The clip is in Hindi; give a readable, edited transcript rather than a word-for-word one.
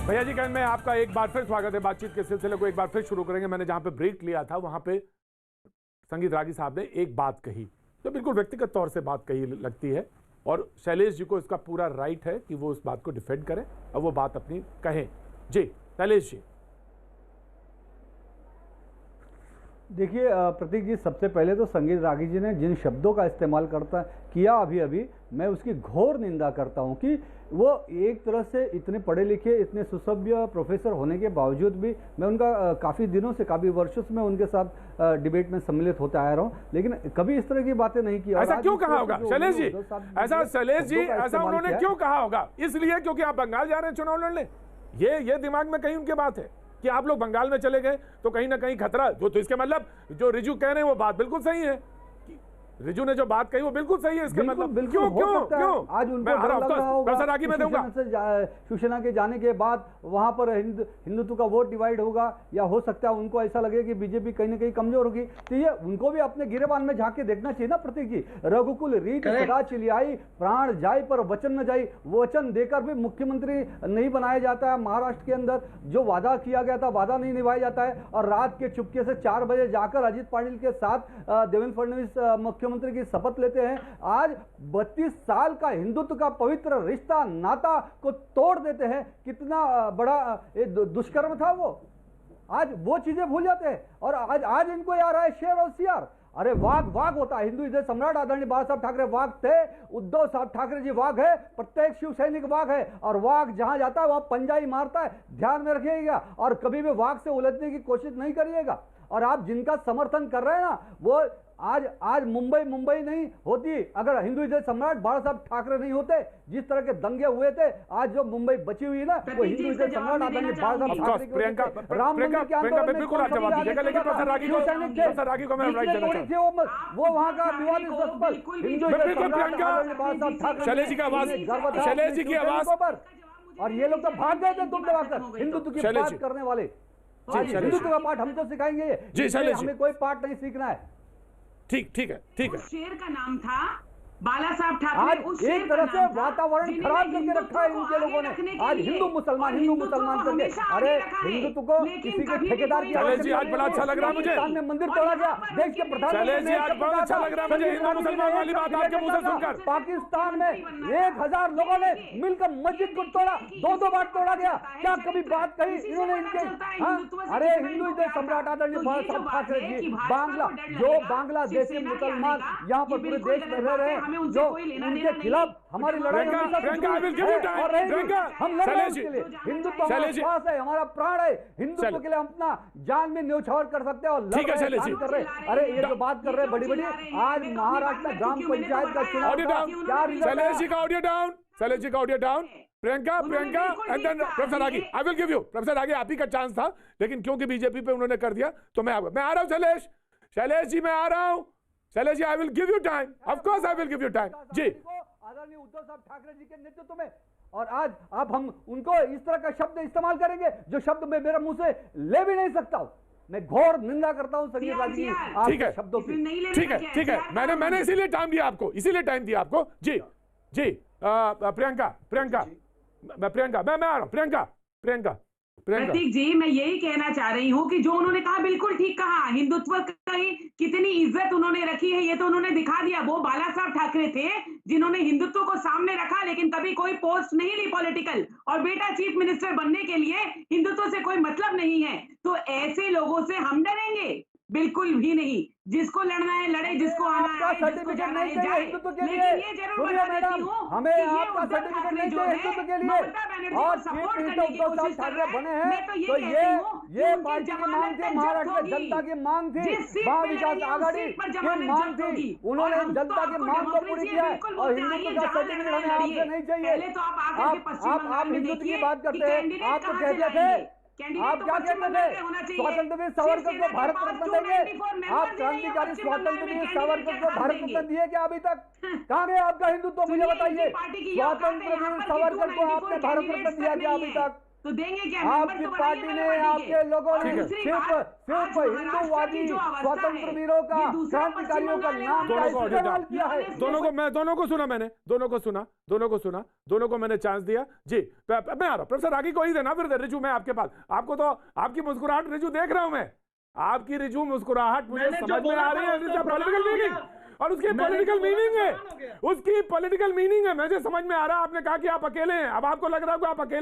भैया जी मैं आपका एक बार फिर स्वागत है। बातचीत के सिलसिले को एक बार फिर शुरू करेंगे। मैंने जहां पे ब्रेक लिया था वहां पे संगीत रागी साहब ने एक बात कही तो बिल्कुल व्यक्तिगत तौर से बात कही लगती है, और शैलेश जी को इसका पूरा राइट है कि वो उस बात को डिफेंड करें और वो बात अपनी कहें। जी शैलेश जी। देखिए प्रतीक जी, सबसे पहले तो संगीत रागी जी ने जिन शब्दों का इस्तेमाल किया अभी मैं उसकी घोर निंदा करता हूं कि वो एक तरह से इतने पढ़े लिखे, इतने सुसभ्य प्रोफेसर होने के बावजूद भी मैं उनका काफ़ी दिनों से, काफ़ी वर्षों से मैं उनके साथ डिबेट में सम्मिलित होता आया रहा हूं, लेकिन कभी इस तरह की बातें नहीं की। ऐसा क्यों कहा होगा शैलेश जी? ऐसा उन्होंने क्यों कहा होगा? इसलिए क्योंकि आप बंगाल जा रहे हैं चुनाव लड़ने। ये दिमाग में कहीं उनके बात है कि आप लोग बंगाल में चले गए तो कहीं ना कहीं खतरा तो इसके मतलब जो रिजू कह रहे हैं वो बात बिल्कुल सही है। रिजू ने जो बात कही वो बिल्कुल सही है। इसके मतलब क्यों आज उनको डर लग रहा होगा शिवसेना के जाने के बाद वहां पर हिंदुत्व का वोट डिवाइड होगा, या हो सकता है उनको ऐसा लगे कि बीजेपी कहीं ना कहीं कमजोर होगी। तो ये उनको भी अपने गिरेबान में झांक के देखना चाहिए ना प्रतीक जी। रघुकुल रीत सदा चिलियाई, प्राण जाय पर वचन न जाई। वचन देकर भी मुख्यमंत्री नहीं बनाया जाता है। महाराष्ट्र के अंदर जो वादा किया गया था वादा नहीं निभाया जाता है, और रात के चुपके से 4 बजे जाकर अजित पाटिल के साथ देवेंद्र फडणवीस मुख्यमंत्री की शपथ लेते हैं। आज 32 साल का हिंदुत्व का पवित्र रिश्ता नाता को तोड़ देते हैं। कितना बड़ा दुष्कर्म था वो, आज वो चीजें भूल जाते हैं। और आज इनको याद है शेर और सियार। अरे वाघ होता है। हिंदू हृदय सम्राट आदरणीय बाला साहब ठाकरे वाघ थे, उद्धव साहब ठाकरे जी वाघ है, प्रत्येक शिव सैनिक वाघ है, और वाघ जहां जाता है वहां पंजा ही मारता है। ध्यान में रखिएगा, और कभी भी वाघ से उलझने की कोशिश नहीं करिएगा। और आप जिनका समर्थन कर रहे हैं ना, वो आज मुंबई नहीं होती अगर हिंदू हृदय सम्राट बाला साहब ठाकरे नहीं होते। जिस तरह के दंगे हुए थे, आज जो मुंबई बची हुई ना, वो हिंदू हृदय सम्राट आदरणीय बाला साहब ठाकरे की। राम मंदिर के अंदर बिल्कुल आप जवाब दीजिएगा, लेकिन प्रोफेसर रागी को मैं राइट देना चाहता हूं। वो वहां का विवादित स्थल हिंदू हृदय सम्राट आदरणीय बाला साहब ठाकरे। शैलेश जी की आवाज और ये लोग तो भाग गए थे तुम दबाकर। हिंदुत्व की बात करने वाले आज हिंदुत्व का पाठ हम तो सिखाएंगे, हमें कोई पाठ नहीं सीखना है। ठीक है। शेर का नाम था बाला साहब ठाकरे। उस एक तरह से वातावरण खराब करके रखा है इनके लोगों ने। आज हिंदू मुसलमान करके, अरे हिंदुत्व को किसी के ठेकेदार की आज बड़ा अच्छा लग रहा है मुझे। सामने मंदिर तोड़ा गया, देश के प्रधानमंत्री आज बड़ा अच्छा लग रहा है मुझे हिंदू मुसलमान वाली बात आपके मुंह से सुनकर। पाकिस्तान में 1000 लोगों ने मिलकर मस्जिद को तोड़ा, 2 बार तोड़ा गया। क्या कभी बात कही इन्होंने इनके? अरे हिंदू हृदय सम्राट आदरणीय बाला साहब ठाकरे जी, बांग्लादेश के मुसलमान यहाँ पर पूरे देश में रह रहे हैं, जो उनके खिलाफ हमारी लड़ाई हम लड़ रहे हैं उसके लिए। हिंदुत्व हमारा श्वास है, हमारा प्राण है। हिंदुत्व के लिए हम अपना जान में न्यौछावर कर सकते हैं और कर रहे। अरे ये जो बात कर रहे हैं बड़ी आज महाराष्ट्र में ग्राम पंचायत का चुनाव, शैलेश जी का audio down. Priyanka and then professor Ragi. I will give you professor Ragi, आप ही का चांस था, लेकिन क्योंकि बीजेपी पे उन्होंने कर दिया तो मैं आ रहा हूं। शैलेश जी मैं आ रहा हूं। Shailesh ji I will give you time, of course I will give you time. जी आदरणीय उद्धव साहब ठाकरे जी के नेतृत्व में, और आज आप हम उनको इस तरह का शब्द इस्तेमाल करेंगे जो शब्द मैं मेरे मुंह से ले भी नहीं सकता हूं। मैं घोर निंदा करता हूं संगीत रागी जी आपके शब्दों की। ठीक है मैंने इसीलिए टाइम दिया आपको। जी प्रियंका मैं आ रहा हूं। प्रियंका प्रतीक जी, मैं यही कहना चाह रही हूँ कि जो उन्होंने कहा बिल्कुल ठीक कहा। हिंदुत्व की कितनी इज्जत उन्होंने रखी है ये तो उन्होंने दिखा दिया। वो बाला साहब ठाकरे थे जिन्होंने हिंदुत्व को सामने रखा, लेकिन कभी कोई पोस्ट नहीं ली पॉलिटिकल। और बेटा चीफ मिनिस्टर बनने के लिए हिंदुत्व से कोई मतलब नहीं है। तो ऐसे लोगों से हम डरेंगे? बिल्कुल भी नहीं। जिसको लड़ना है लड़े, जिसको आना है सर्टिफिकेट नहीं चाहिए हिंदुत्व के लिए। सुनिए मैडम, हमें आपका सर्टिफिकेट नहीं चाहिए हिंदुत्व के लिए। और चीफ मिनिस्टर उद्धव साहब ठाकरे बने हैं तो ये पार्टी की मांग थी, महाराष्ट्र में जनता की मांग थी, महाविकास आघाड़ी की मांग थी। उन्होंने जनता की मांग को पूरी किया और हिंदुत्व का सर्टिफिकेट हमें आपसे नहीं चाहिए। आप हिंदुत्व की बात करते हैं, आप तो कहते थे, आप क्या कहते थे? स्वतंत्र सावरकर को भारत रत्न देंगे। आप क्रांतिकारी स्वतंत्र सावरकर को भारत रत्न दिए क्या अभी तक? कहाँ गए आपका हिंदुत्व? मुझे बताइए। स्वतंत्र सावरकर को आपने भारत रत्न दिया क्या अभी तक? तो देंगे क्या? आपकी पार्टी ने, आपके लोगों ने सिर्फ हिंदूवादी स्वतंत्र वीरों का, क्रांतिकारियों का नाम का इस्तेमाल किया है। दोनों को सुना मैंने, दोनों को मैंने चांस दिया जी। मैं आ रहा हूं प्रोफेसर रागी को ही देना फिर रिजू में आपके पास। आपको तो आपकी मुस्कुराहट रिजू देख रहा हूं मैं, आपकी रिजू मुस्कुराहट मुझे समझ में आ रही है। पॉलिटिकल मीनिंग और उसकी पॉलिटिकल मीनिंग है, उसकी पॉलिटिकल मीनिंग है मुझे समझ में आ रहा है। आपने कहा कि आप अकेले हैं, अब आपको लग रहा है कि आप अकेले